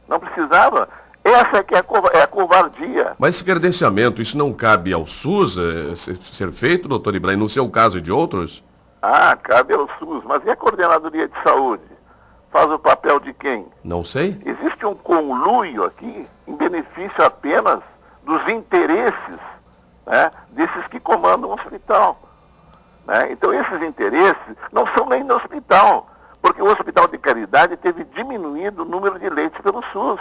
Não precisava. Essa é que é a covardia. Mas esse credenciamento, isso não cabe ao SUS ser feito, doutor Ibrahim, no seu caso e de outros? Cabe ao SUS, mas e a Coordenadoria de Saúde? Faz o papel de quem? Não sei. Existe um conluio aqui em benefício apenas dos interesses, né, desses que comandam o hospital. Né? Então esses interesses não são nem no hospital, porque o hospital de caridade teve diminuído o número de leitos pelo SUS.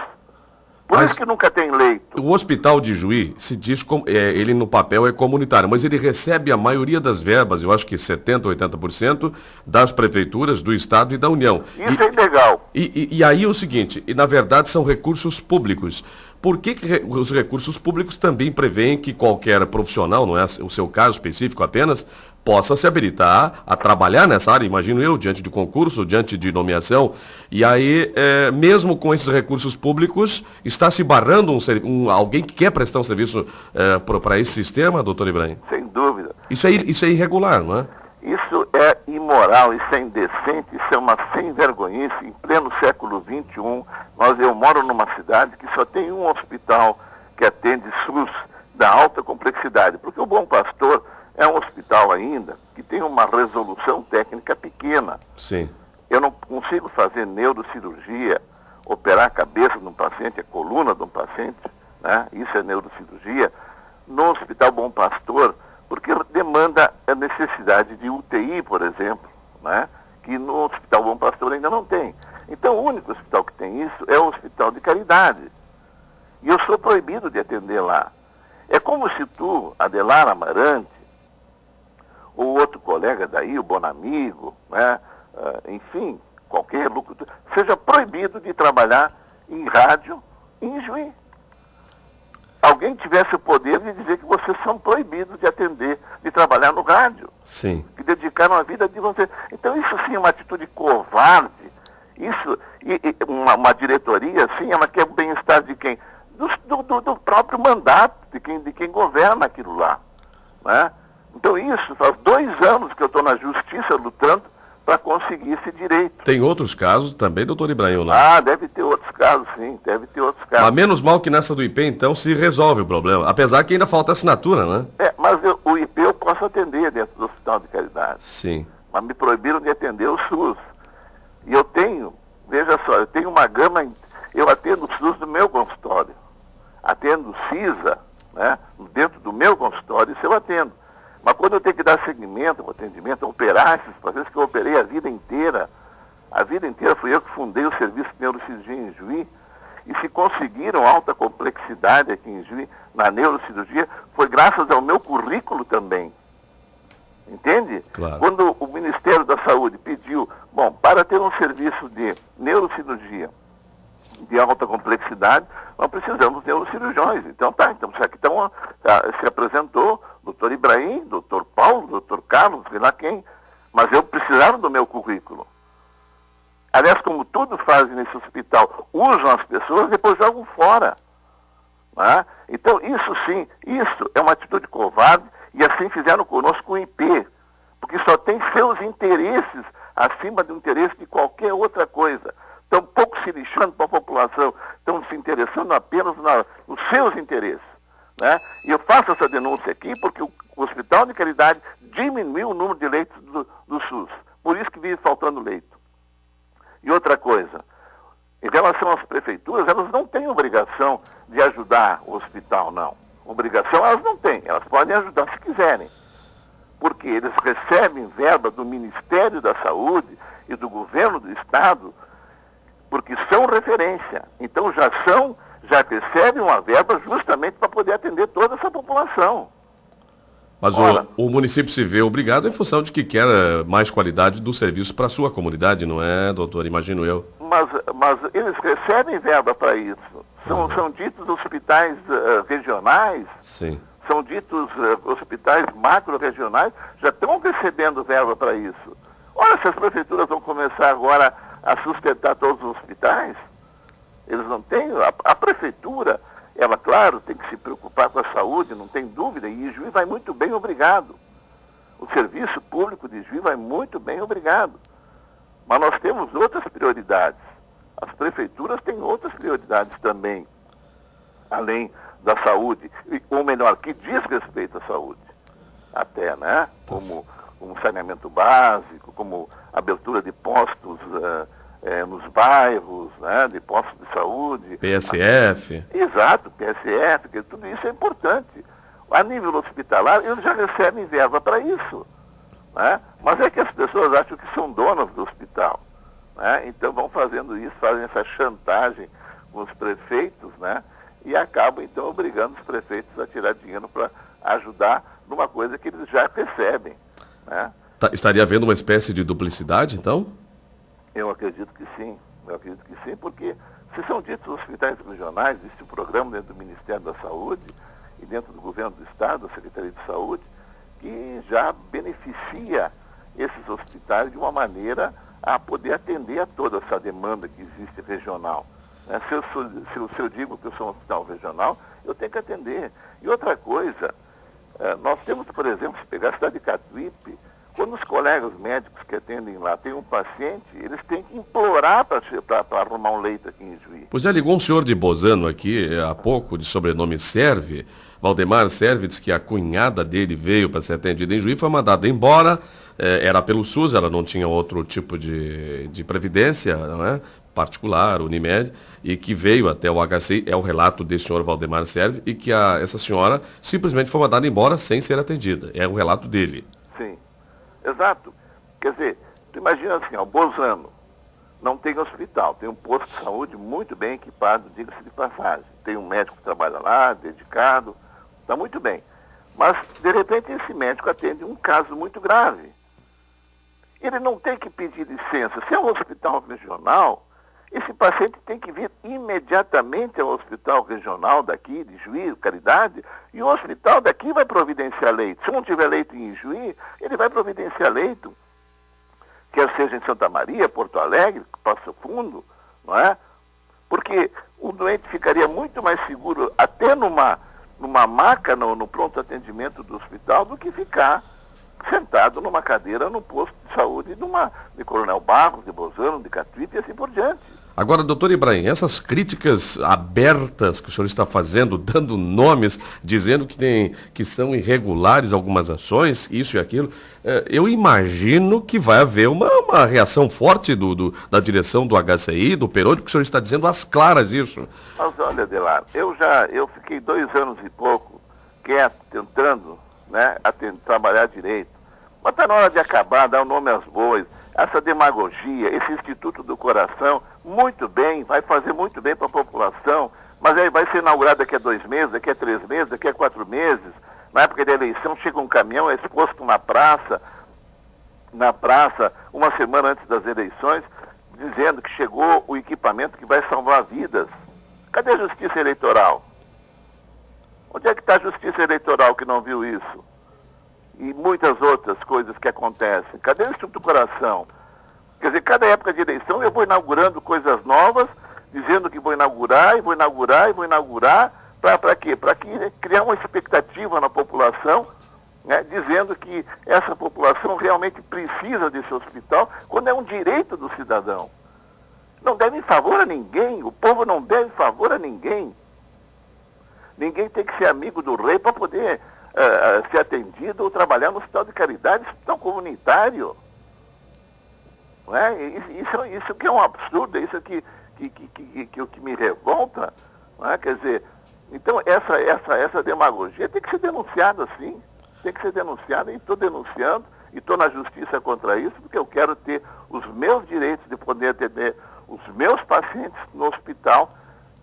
Por isso que nunca tem leito. O hospital de Juí, se diz, ele no papel é comunitário, mas ele recebe a maioria das verbas, eu acho que 70%, 80%, das prefeituras, do Estado e da União. Isso é ilegal. E aí é o seguinte, e na verdade são recursos públicos. Por que os recursos públicos também prevêem que qualquer profissional, não é o seu caso específico apenas, possa se habilitar a trabalhar nessa área, imagino eu, diante de concurso, diante de nomeação, e aí, mesmo com esses recursos públicos, está se barrando alguém que quer prestar um serviço para esse sistema, doutor Ibrahim? Sem dúvida. Isso é irregular, não é? Isso é imoral, isso é indecente, isso é uma sem-vergonhice. Em pleno século XXI, eu moro numa cidade que só tem um hospital que atende SUS da alta complexidade, porque o Bom Pastor é um hospital ainda que tem uma resolução técnica pequena. Sim. Eu não consigo fazer neurocirurgia, operar a cabeça de um paciente, a coluna de um paciente, né? Isso é neurocirurgia, no Hospital Bom Pastor, porque demanda a necessidade de UTI, por exemplo, né? Que no Hospital Bom Pastor ainda não tem. Então o único hospital que tem isso é o Hospital de Caridade. E eu sou proibido de atender lá. É como se tu, Adelar Amarante, ou outro colega daí, o Bonamigo, né? Enfim, qualquer locutor, seja proibido de trabalhar em rádio em Juí. Alguém tivesse o poder de dizer que vocês são proibidos de atender, de trabalhar no rádio. Sim. Que dedicaram a vida de vocês. Então isso sim é uma atitude covarde. Isso, uma diretoria assim, ela quer o bem-estar de quem? Do próprio mandato, de quem governa aquilo lá. Né? Então isso, faz 2 anos que eu estou na justiça lutando para conseguir esse direito. Tem outros casos também, doutor Ibrahim, lá? Deve ter outros casos, sim, deve ter outros casos. Mas menos mal que nessa do IP, então, se resolve o problema. Apesar que ainda falta assinatura, né? Mas o IP eu posso atender dentro do Hospital de Caridade. Sim. Mas me proibiram de atender o SUS. E eu tenho, veja só, eu tenho uma gama, eu atendo o SUS no meu consultório. Atendo o CISA, né? Dentro do meu consultório, isso eu atendo. Mas quando eu tenho que dar seguimento ao atendimento, operar esses pacientes que eu operei a vida inteira fui eu que fundei o serviço de neurocirurgia em Juí, e se conseguiram alta complexidade aqui em Juí, na neurocirurgia, foi graças ao meu currículo também. Entende? Claro. Quando o Ministério da Saúde pediu, para ter um serviço de neurocirurgia de alta complexidade, nós precisamos de neurocirurgiões. Então aqui se apresentou doutor Ibrahim, doutor Paulo, doutor Carlos, sei lá quem, mas eu precisava do meu currículo. Aliás, como tudo fazem nesse hospital, usam as pessoas e depois jogam fora. Né? Então, isso sim, isso é uma atitude covarde, e assim fizeram conosco com o IP, porque só tem seus interesses acima do interesse de qualquer outra coisa. Estão pouco se lixando para a população, estão se interessando apenas nos seus interesses. Né? E eu faço essa denúncia aqui porque o Hospital de Caridade diminuiu o número de leitos do SUS. Por isso que vive faltando leito. E outra coisa, em relação às prefeituras, elas não têm obrigação de ajudar o hospital, não. Obrigação elas não têm, elas podem ajudar se quiserem. Porque eles recebem verba do Ministério da Saúde e do Governo do Estado, porque são referência. Então já recebem uma verba justamente para poder atender toda essa população. Mas o município se vê obrigado em função de que quer mais qualidade do serviço para a sua comunidade, não é, doutor? Imagino eu. Mas eles recebem verba para isso. São ditos hospitais regionais, sim. São ditos hospitais macro-regionais, já estão recebendo verba para isso. Olha, se as prefeituras vão começar agora a sustentar todos os hospitais, eles não têm. A prefeitura, ela, claro, tem que se preocupar com a saúde, não tem dúvida, e Juí vai muito bem, obrigado. O serviço público de Juí vai muito bem, obrigado. Mas nós temos outras prioridades. As prefeituras têm outras prioridades também, além da saúde, ou melhor, que diz respeito à saúde, até, né? Como saneamento básico, como abertura de postos nos bairros, né? De postos de saúde. PSF. Exato, PSF, que tudo isso é importante. A nível hospitalar, eles já recebem verba para isso, né? Mas é que as pessoas acham que são donas do hospital, né? Então vão fazendo isso, fazem essa chantagem com os prefeitos, né? E acabam, então, obrigando os prefeitos a tirar dinheiro para ajudar numa coisa que eles já recebem, né? Estaria havendo uma espécie de duplicidade, então? Eu acredito que sim, porque se são ditos hospitais regionais, existe um programa dentro do Ministério da Saúde e dentro do Governo do Estado, a Secretaria de Saúde, que já beneficia esses hospitais de uma maneira a poder atender a toda essa demanda que existe regional. Se eu digo que eu sou um hospital regional, eu tenho que atender. E outra coisa, nós temos, por exemplo, se pegar a cidade de Catuípe, quando os colegas médicos que atendem lá têm um paciente, eles têm que implorar para arrumar um leito aqui em Juí. Pois é, ligou um senhor de Bozano aqui há pouco, de sobrenome Serve, Valdemar Serve, diz que a cunhada dele veio para ser atendida em Juí, foi mandada embora, era pelo SUS, ela não tinha outro tipo de previdência, não é? Particular, Unimed, e que veio até o HCI, é o relato desse senhor Valdemar Serve, e que essa senhora simplesmente foi mandada embora sem ser atendida. É o relato dele. Sim, exato. Quer dizer, tu imagina assim, o Bozano não tem hospital, tem um posto de saúde muito bem equipado, diga-se de passagem. Tem um médico que trabalha lá, dedicado, está muito bem. Mas, de repente, esse médico atende um caso muito grave. Ele não tem que pedir licença. Se é um hospital regional, esse paciente tem que vir imediatamente ao hospital regional daqui, de Juí, Caridade, e o hospital daqui vai providenciar leito. Se não tiver leito em Juí, ele vai providenciar leito, quer seja em Santa Maria, Porto Alegre, Passo Fundo, não é? Porque o doente ficaria muito mais seguro até numa maca, no pronto atendimento do hospital, do que ficar sentado numa cadeira no posto de saúde de Coronel Barros, de Bozano, de Catuípe e assim por diante. Agora, doutor Ibrahim, essas críticas abertas que o senhor está fazendo, dando nomes, dizendo que são irregulares algumas ações, isso e aquilo, eu imagino que vai haver uma reação forte da direção do HCI, do Peroni, porque o senhor está dizendo às claras isso. Mas olha, Adelar, eu fiquei 2 anos e pouco quieto, tentando, né, trabalhar direito. Mas está na hora de acabar, dar o nome às boas. Essa demagogia, esse Instituto do Coração, muito bem, vai fazer muito bem para a população, mas aí vai ser inaugurado daqui a 2 meses, daqui a 3 meses, daqui a 4 meses. Na época da eleição, chega um caminhão, é exposto na praça, uma semana antes das eleições, dizendo que chegou o equipamento que vai salvar vidas. Cadê a justiça eleitoral? Onde é que está a justiça eleitoral que não viu isso? E muitas outras coisas que acontecem. Cadê o Instituto do Coração? Quer dizer, cada época de eleição eu vou inaugurando coisas novas, dizendo que vou inaugurar, para quê? Para criar uma expectativa na população, né, dizendo que essa população realmente precisa desse hospital, quando é um direito do cidadão. Não deve favor a ninguém, o povo não deve favor a ninguém. Ninguém tem que ser amigo do rei para poder ser atendido ou trabalhar no hospital de caridade, hospital comunitário. Não é? Isso que é um absurdo, é isso que me revolta. Não é? Quer dizer, então essa demagogia tem que ser denunciada, sim. Tem que ser denunciada, e estou denunciando, e estou na justiça contra isso, porque eu quero ter os meus direitos de poder atender os meus pacientes no hospital,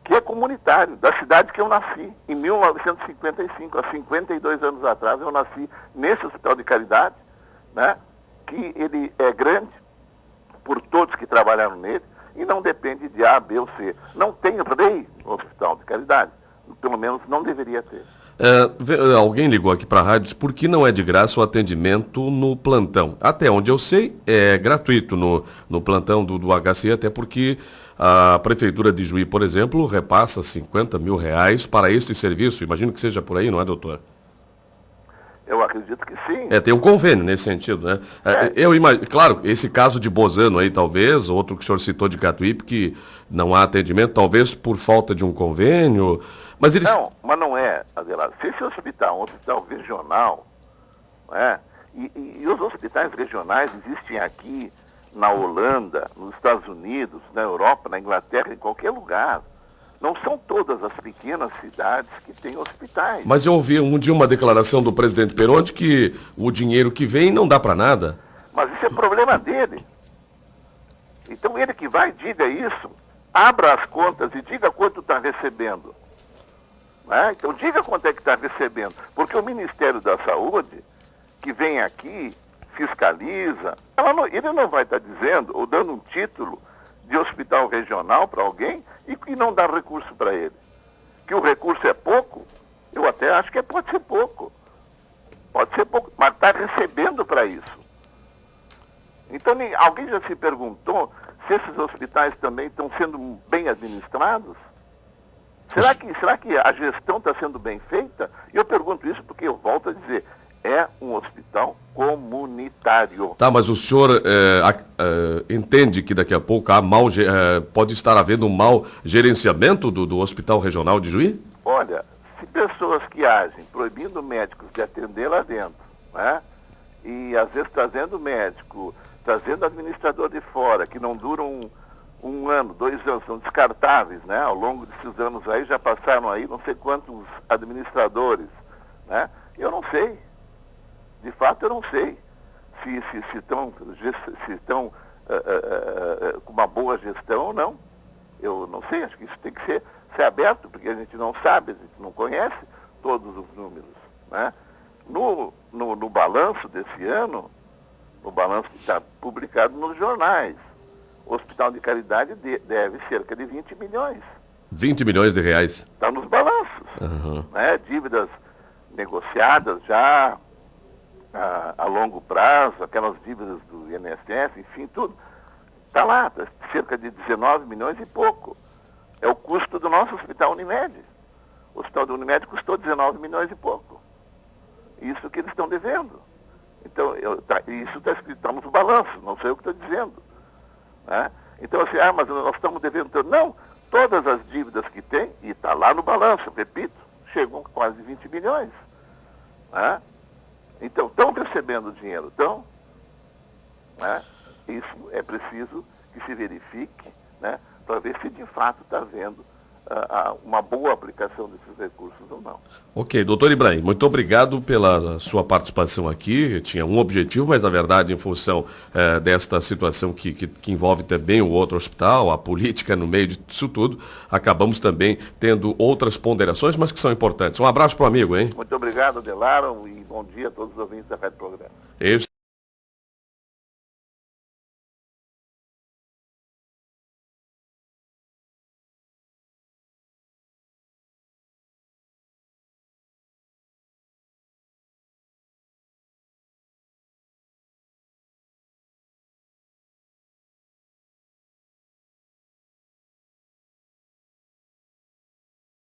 que é comunitário, da cidade que eu nasci, em 1955, há 52 anos atrás, eu nasci nesse hospital de caridade, né, que ele é grande por todos que trabalharam nele e não depende de A, B ou C. Não tem rei no hospital de caridade, pelo menos não deveria ter. Alguém ligou aqui para a rádio, por que não é de graça o atendimento no plantão? Até onde eu sei, é gratuito no plantão do HCI, até porque a Prefeitura de Juí, por exemplo, repassa R$50 mil para este serviço. Imagino que seja por aí, não é, doutor? Eu acredito que sim. Tem um convênio nesse sentido, né? Eu imagino, claro, esse caso de Bozano aí, talvez, outro que o senhor citou de Catuípe, que não há atendimento, talvez por falta de um convênio, mas eles... Não, mas não é, Adelardo. Se esse hospital é um hospital regional, não é? E os hospitais regionais existem aqui na Holanda, nos Estados Unidos, na Europa, na Inglaterra, em qualquer lugar. Não são todas as pequenas cidades que têm hospitais. Mas eu ouvi um dia uma declaração do presidente Perón de que o dinheiro que vem não dá para nada. Mas isso é problema dele. Então ele que vai, diga isso, abra as contas e diga quanto está recebendo. Né? Então diga quanto é que está recebendo. Porque o Ministério da Saúde, que vem aqui, fiscaliza, ele não vai estar dizendo ou dando um título de hospital regional para alguém e que não dá recurso para ele. Que o recurso é pouco, eu até acho que pode ser pouco. Pode ser pouco, mas está recebendo para isso. Então, alguém já se perguntou se esses hospitais também estão sendo bem administrados? Será que a gestão está sendo bem feita? Eu pergunto isso porque eu volto a dizer, é um hospital comunitário. Tá, mas o senhor entende que daqui a pouco pode estar havendo um mau gerenciamento do Hospital Regional de Juí? Olha, se pessoas que agem proibindo médicos de atender lá dentro, né? E às vezes trazendo médico, trazendo administrador de fora, que não duram um ano, 2 anos, são descartáveis, né? Ao longo desses anos aí já passaram aí não sei quantos administradores, né? Eu não sei. De fato, eu não sei se estão com uma boa gestão ou não. Eu não sei, acho que isso tem que ser aberto, porque a gente não sabe, a gente não conhece todos os números. Né? No balanço desse ano, no balanço que está publicado nos jornais, o Hospital de Caridade deve cerca de 20 milhões. 20 milhões de reais. Está nos balanços. Uhum. Né? Dívidas negociadas já a longo prazo, aquelas dívidas do INSS, enfim, tudo. Está lá, tá cerca de 19 milhões e pouco. É o custo do nosso Hospital Unimed. O Hospital do Unimed custou 19 milhões e pouco. Isso que eles estão devendo. Então, isso está escrito, está nos balanços, não sei o que estou dizendo. Né? Então, assim, mas nós estamos devendo tanto. Não, todas as dívidas que tem, e está lá no balanço, repito, chegam a quase 20 milhões. Né? Então, estão recebendo dinheiro, estão. Né? Isso é preciso que se verifique, né? Para ver se de fato está havendo uma boa aplicação desses recursos ou não. Ok, doutor Ibrahim, muito obrigado pela sua participação aqui. Tinha um objetivo, mas na verdade, em função desta situação que envolve também o outro hospital, a política no meio disso tudo, acabamos também tendo outras ponderações, mas que são importantes. Um abraço para o amigo, hein? Muito obrigado, Adelaro, e bom dia a todos os ouvintes da Rádio Programa.